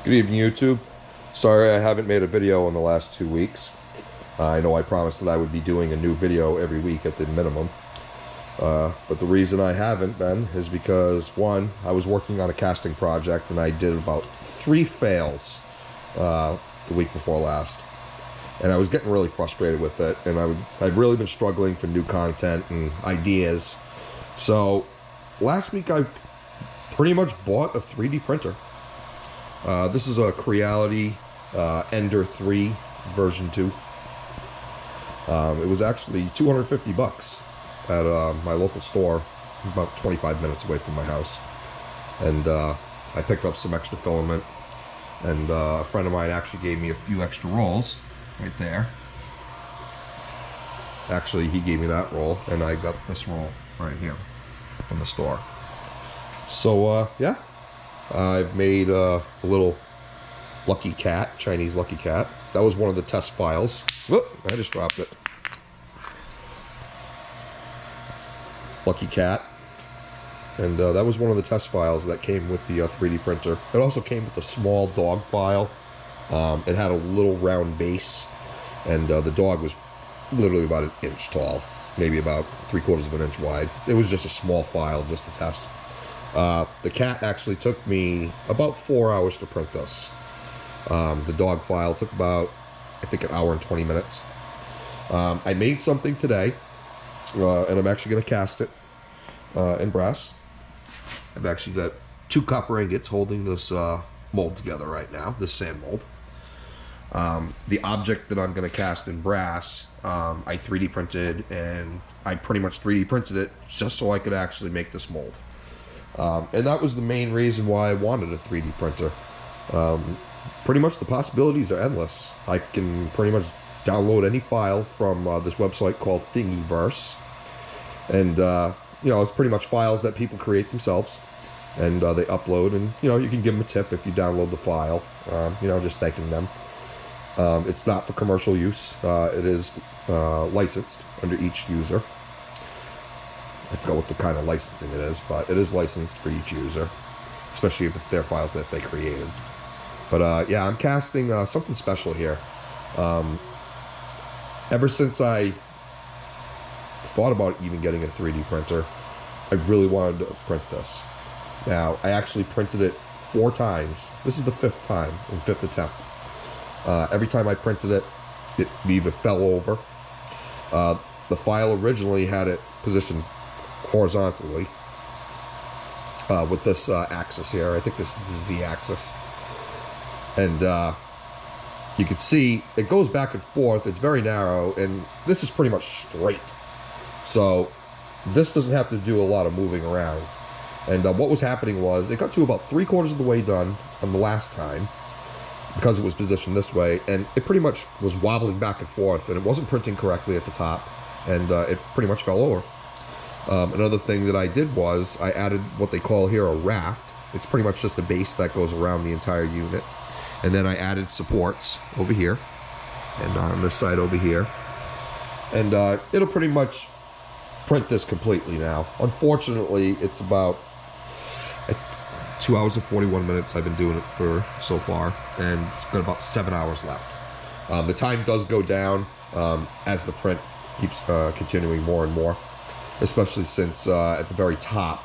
Good evening, YouTube. Sorry I haven't made a video in the last 2 weeks. I know I promised that I would be doing a new video every week at the minimum. But the reason I haven't been is because, one, I was working on a casting project and I did about 3 fails the week before last. And I was getting really frustrated with it, and I'd really been struggling for new content and ideas. So last week I pretty much bought a 3D printer. This is a Creality Ender 3 version 2. It was actually 250 bucks at my local store, about 25 minutes away from my house. And I picked up some extra filament, and a friend of mine actually gave me a few extra rolls right there. Actually, he gave me that roll, and I got this roll right here from the store. So yeah, I've made a little lucky cat, Chinese lucky cat. That was one of the test files. Whoop, I just dropped it. Lucky cat. And that was one of the test files that came with the 3D printer. It also came with a small dog file. It had a little round base, and the dog was literally about 1 inch tall, maybe about 3/4 of an inch wide. It was just a small file just to test. The cat actually took me about 4 hours to print this. The dog file took about, I think, 1 hour and 20 minutes. I made something today, and I'm actually going to cast it in brass. I've actually got 2 copper ingots holding this mold together right now, this sand mold. The object that I'm going to cast in brass, I 3D printed, and I pretty much 3D printed it just so I could actually make this mold. And that was the main reason why I wanted a 3D printer. Pretty much the possibilities are endless. I can pretty much download any file from this website called Thingiverse. And, you know, it's pretty much files that people create themselves. And they upload, and, you know, you can give them a tip if you download the file, you know, just thanking them. It's not for commercial use. It is licensed under each user. I forgot what the kind of licensing it is, but it is licensed for each user, especially if it's their files that they created. But yeah, I'm casting something special here. Ever since I thought about even getting a 3D printer, I really wanted to print this. Now, I actually printed it 4 times. This is the 5th time, in 5th attempt. Every time I printed it, it either fell over. The file originally had it positioned horizontally with this axis here. I think this is the Z-axis. And you can see it goes back and forth. It's very narrow, and this is pretty much straight. So this doesn't have to do a lot of moving around. And what was happening was it got to about 3/4 of the way done on the last time, because it was positioned this way, and it pretty much was wobbling back and forth, and it wasn't printing correctly at the top, and it pretty much fell over. Another thing that I did was I added what they call here a raft. It's pretty much just a base that goes around the entire unit. And then I added supports over here and on this side over here. And it'll pretty much print this completely now. Unfortunately, it's about 2 hours and 41 minutes I've been doing it for so far, and it's got about 7 hours left. The time does go down as the print keeps continuing more and more, especially since at the very top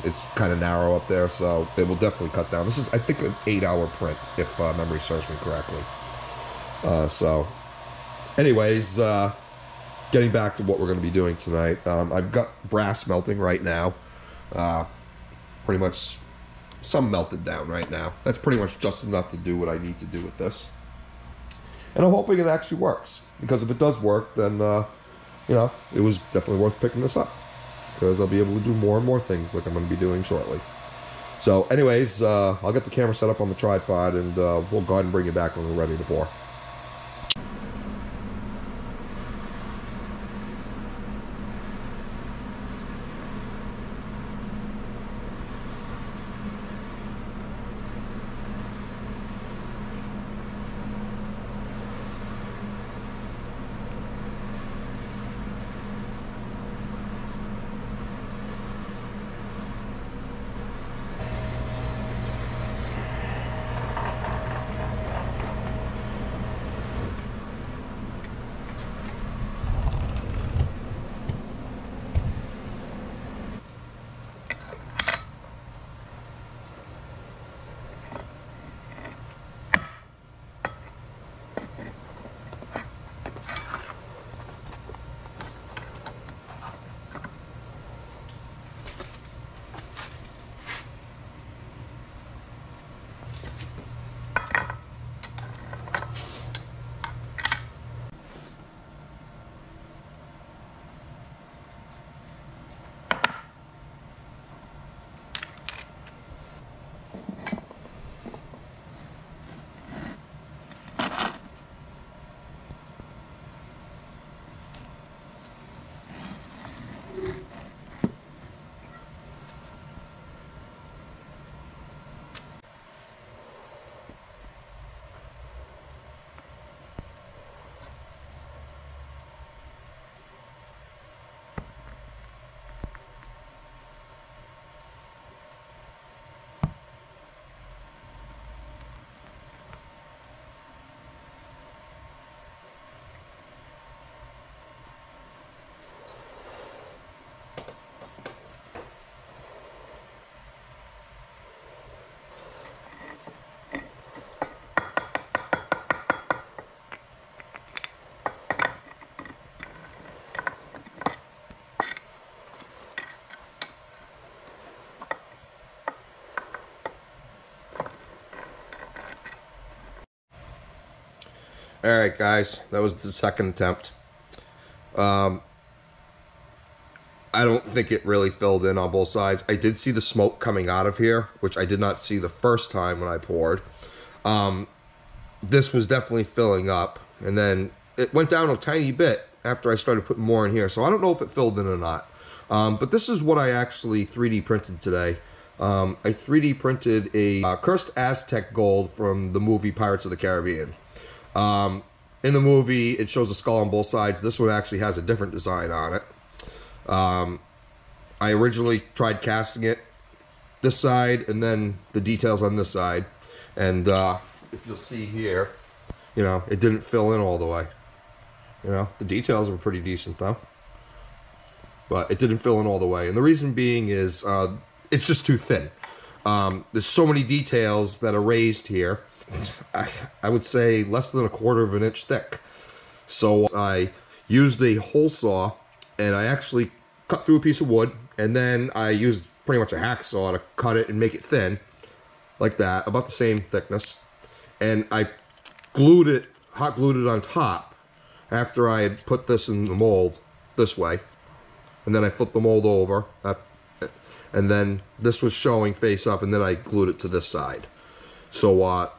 it's kind of narrow up there, so it will definitely cut down. This is, I think, an 8-hour print, if memory serves me correctly. So anyways, getting back to what we're going to be doing tonight, I've got brass melting right now. Pretty much some melted down right now. That's pretty much just enough to do what I need to do with this. And I'm hoping it actually works, because if it does work, then, you know, it was definitely worth picking this up, because I'll be able to do more and more things like I'm going to be doing shortly. So anyways, I'll get the camera set up on the tripod, and we'll go ahead and bring it back when we're ready to pour. Alright guys, that was the second attempt. I don't think it really filled in on both sides. I did see the smoke coming out of here, which I did not see the first time when I poured. This was definitely filling up, and then it went down a tiny bit after I started putting more in here, so I don't know if it filled in or not. But this is what I actually 3D printed today. I 3D printed a Cursed Aztec Gold from the movie Pirates of the Caribbean. In the movie, it shows a skull on both sides. This one actually has a different design on it. I originally tried casting it this side and then the details on this side. And if you'll see here, you know, it didn't fill in all the way. You know, the details were pretty decent though. But it didn't fill in all the way. And the reason being is it's just too thin. There's so many details that are raised here. I would say less than 1/4 of an inch thick. So I used a hole saw and I actually cut through a piece of wood, and then I used pretty much a hacksaw to cut it and make it thin, like that, about the same thickness. And I glued it, hot glued it on top after I had put this in the mold this way. And then I flipped the mold over, and then this was showing face up, and then I glued it to this side. So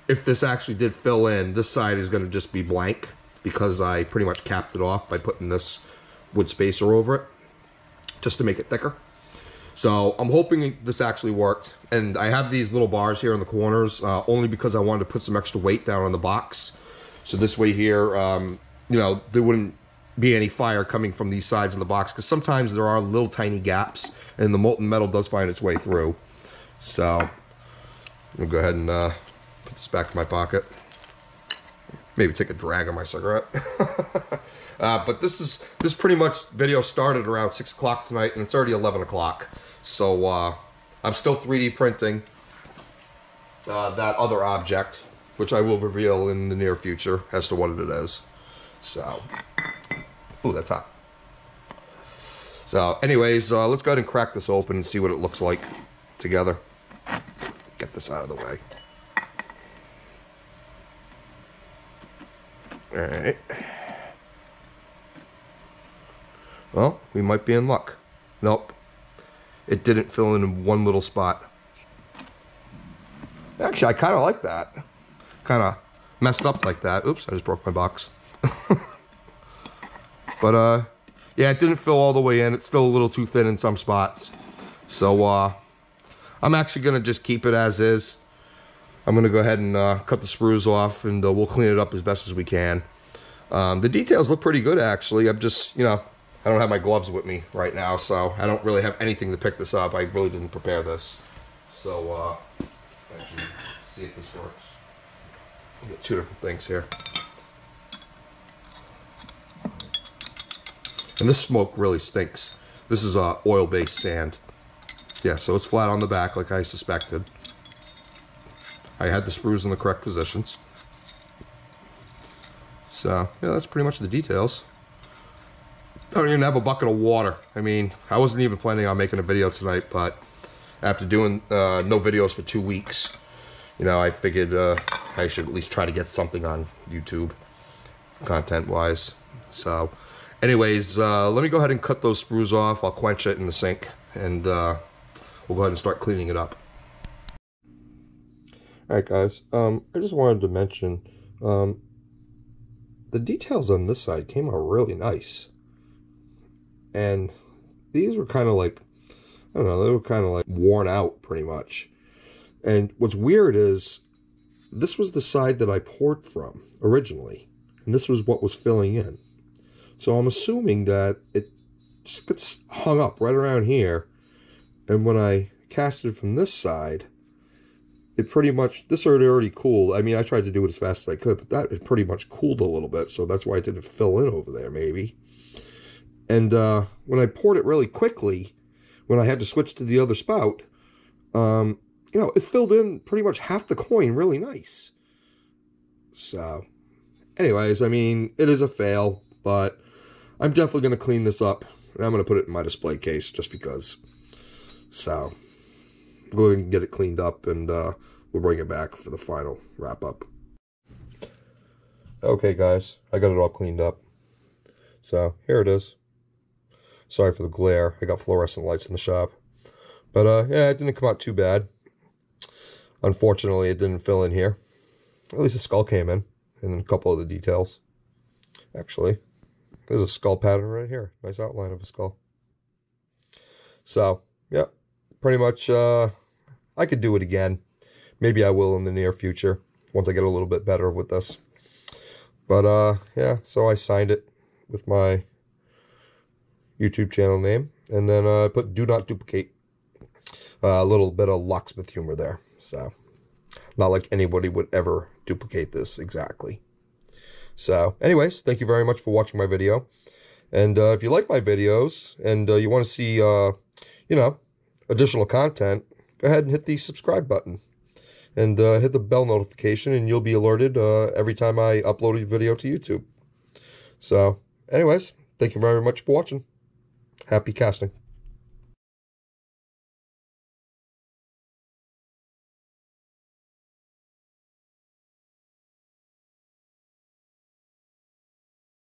if this actually did fill in, this side is going to just be blank because I pretty much capped it off by putting this wood spacer over it just to make it thicker. So I'm hoping this actually worked. And I have these little bars here in the corners only because I wanted to put some extra weight down on the box. So this way here, you know, there wouldn't be any fire coming from these sides of the box, because sometimes there are little tiny gaps and the molten metal does find its way through. So I'm gonna go ahead and put this back in my pocket. Maybe take a drag on my cigarette. But this pretty much video started around 6 o'clock tonight, and it's already 11 o'clock. So I'm still 3D printing that other object, which I will reveal in the near future as to what it is. So, ooh, that's hot. So, anyways, let's go ahead and crack this open and see what it looks like together. Get this out of the way. All right. Well, we might be in luck. Nope. It didn't fill in one little spot. Actually, I kind of like that. Kind of messed up like that. Oops, I just broke my box. But, yeah, it didn't fill all the way in. It's still a little too thin in some spots. So, I'm actually going to just keep it as is. I'm going to go ahead and cut the sprues off, and we'll clean it up as best as we can. The details look pretty good, actually. I'm just, you know, I don't have my gloves with me right now, so I don't really have anything to pick this up. I really didn't prepare this. So, actually, see if this works. We got two different things here. And this smoke really stinks. This is oil-based sand. Yeah, so it's flat on the back like I suspected. I had the sprues in the correct positions. So, yeah, that's pretty much the details. I don't even have a bucket of water. I mean, I wasn't even planning on making a video tonight, but after doing no videos for 2 weeks, you know, I figured I should at least try to get something on YouTube, content-wise. So, anyways, let me go ahead and cut those sprues off. I'll quench it in the sink, and we'll go ahead and start cleaning it up. Alright guys, I just wanted to mention, the details on this side came out really nice. And these were kind of like, I don't know, they were kind of like worn out pretty much. And what's weird is, this was the side that I poured from originally. And this was what was filling in. So I'm assuming that it just gets hung up right around here. And when I cast it from this side, it pretty much, this already cooled. I mean, I tried to do it as fast as I could, but that it pretty much cooled a little bit. So that's why it didn't fill in over there, maybe. And when I poured it really quickly, when I had to switch to the other spout, you know, it filled in pretty much half the coin really nice. So, anyways, I mean, it is a fail, but I'm definitely going to clean this up. And I'm going to put it in my display case just because. So, we'll go and get it cleaned up, and we'll bring it back for the final wrap-up. Okay, guys, I got it all cleaned up. So, here it is. Sorry for the glare. I got fluorescent lights in the shop. But, yeah, it didn't come out too bad. Unfortunately, it didn't fill in here. At least the skull came in. And then a couple of the details. Actually, there's a skull pattern right here. Nice outline of a skull. So, yeah, pretty much, I could do it again. Maybe I will in the near future, once I get a little bit better with this. But, yeah, so I signed it with my YouTube channel name. And then I put do not duplicate. A little bit of locksmith humor there. So, not like anybody would ever duplicate this exactly. So, anyways, thank you very much for watching my video. And if you like my videos and you want to see, you know, additional content, go ahead and hit the subscribe button. And hit the bell notification, and you'll be alerted every time I upload a video to YouTube. So, anyways, thank you very much for watching. Happy casting.